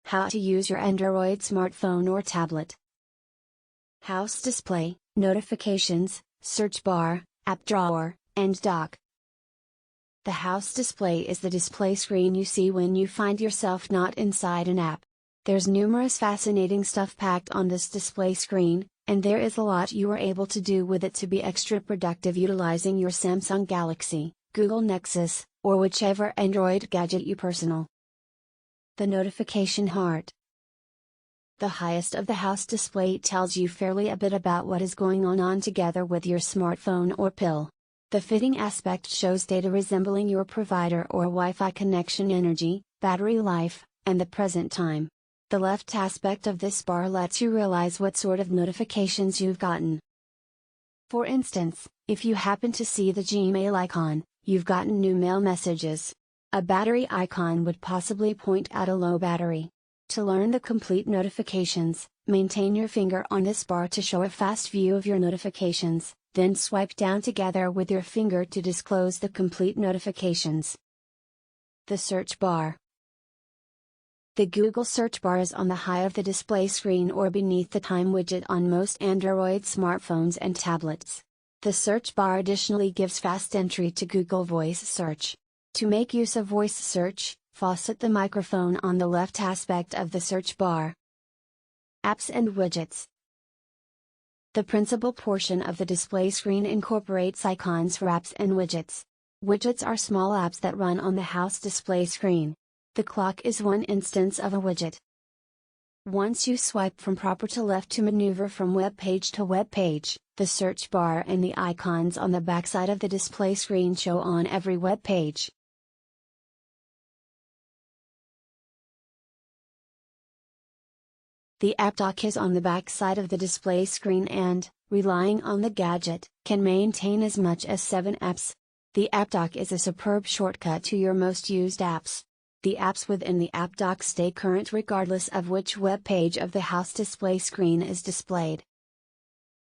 How to use your Android smartphone or tablet. House display, notifications, search bar, app drawer, and dock. The house display is the display screen you see when you find yourself not inside an app. There's numerous fascinating stuff packed on this display screen, and there is a lot you are able to do with it to be extra productive utilizing your Samsung Galaxy, Google Nexus, or whichever Android gadget you personal. The notification heart. The highest of the house display tells you fairly a bit about what is going on together with your smartphone or pill. The fitting aspect shows data resembling your provider or Wi-Fi connection energy, battery life, and the present time. The left aspect of this bar lets you realize what sort of notifications you've gotten. For instance, if you happen to see the Gmail icon, you've gotten new mail messages. A battery icon would possibly point out a low battery. To learn the complete notifications, maintain your finger on this bar to show a fast view of your notifications, then swipe down together with your finger to disclose the complete notifications. The search bar. The Google search bar is on the high of the display screen or beneath the time widget on most Android smartphones and tablets. The search bar additionally gives fast entry to Google Voice Search. To make use of voice search, faucet the microphone on the left aspect of the search bar. Apps and widgets. The principal portion of the display screen incorporates icons for apps and widgets. Widgets are small apps that run on the house display screen. The clock is one instance of a widget. Once you swipe from proper to left to maneuver from web page to web page, the search bar and the icons on the backside of the display screen show on every web page. The app dock is on the back side of the display screen and, relying on the gadget, can maintain as much as 7 apps. The app dock is a superb shortcut to your most used apps. The apps within the app dock stay current regardless of which web page of the house display screen is displayed.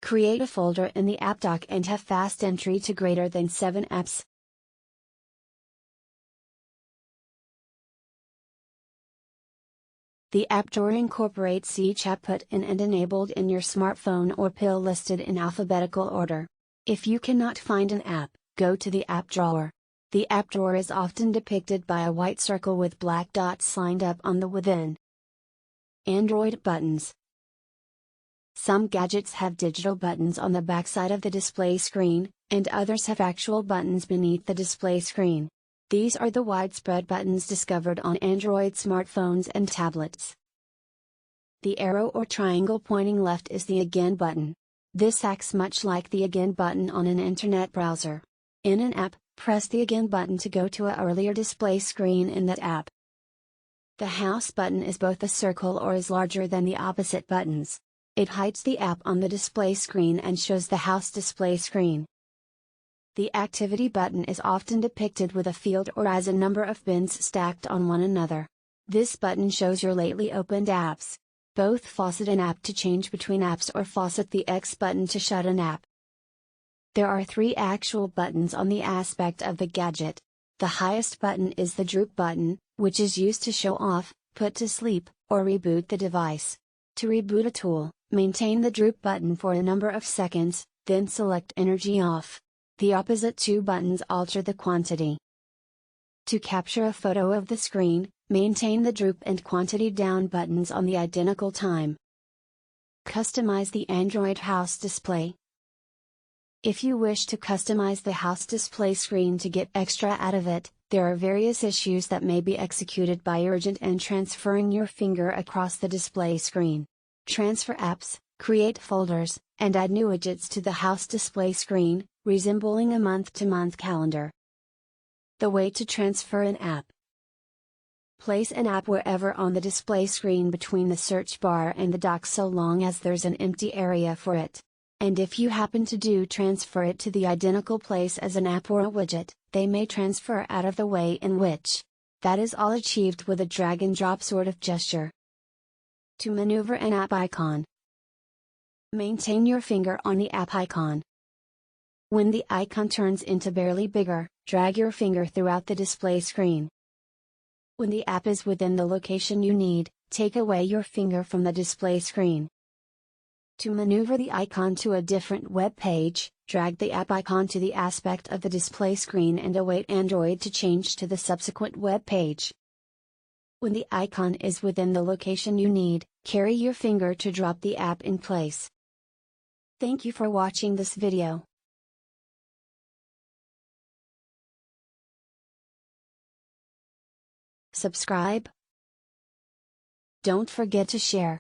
Create a folder in the app dock and have fast entry to greater than 7 apps. The app drawer incorporates each app put in and enabled in your smartphone or pill listed in alphabetical order. If you cannot find an app, go to the app drawer. The app drawer is often depicted by a white circle with black dots lined up on the within. Android buttons. Some gadgets have digital buttons on the backside of the display screen, and others have actual buttons beneath the display screen. These are the widespread buttons discovered on Android smartphones and tablets. The arrow or triangle pointing left is the Again button. This acts much like the Again button on an internet browser. In an app, press the Again button to go to an earlier display screen in that app. The House button is both a circle or is larger than the opposite buttons. It hides the app on the display screen and shows the house display screen. The Activity button is often depicted with a field or as a number of bins stacked on one another. This button shows your lately opened apps. Both faucet an app to change between apps or faucet the X button to shut an app. There are 3 actual buttons on the aspect of the gadget. The highest button is the Droop button, which is used to show off, put to sleep, or reboot the device. To reboot a tool, maintain the Droop button for a number of seconds, then select Energy Off. The opposite 2 buttons alter the quantity. To capture a photo of the screen, maintain the Droop and Quantity Down buttons on the identical time. Customize the Android house display. If you wish to customize the house display screen to get extra out of it, there are various issues that may be executed by urgent and transferring your finger across the display screen. Transfer apps, create folders, and add new widgets to the house display screen, resembling a month-to-month calendar. The way to transfer an app. Place an app wherever on the display screen between the search bar and the dock so long as there's an empty area for it. And if you happen to transfer it to the identical place as an app or a widget, they may transfer out of the way in which. That is all achieved with a drag and drop sort of gesture. To maneuver an app icon. Maintain your finger on the app icon. When the icon turns into barely bigger, drag your finger throughout the display screen. When the app is within the location you need, take away your finger from the display screen. To maneuver the icon to a different web page, drag the app icon to the aspect of the display screen and await Android to change to the subsequent web page. When the icon is within the location you need, carry your finger to drop the app in place. Thank you for watching this video. Subscribe. Don't forget to share.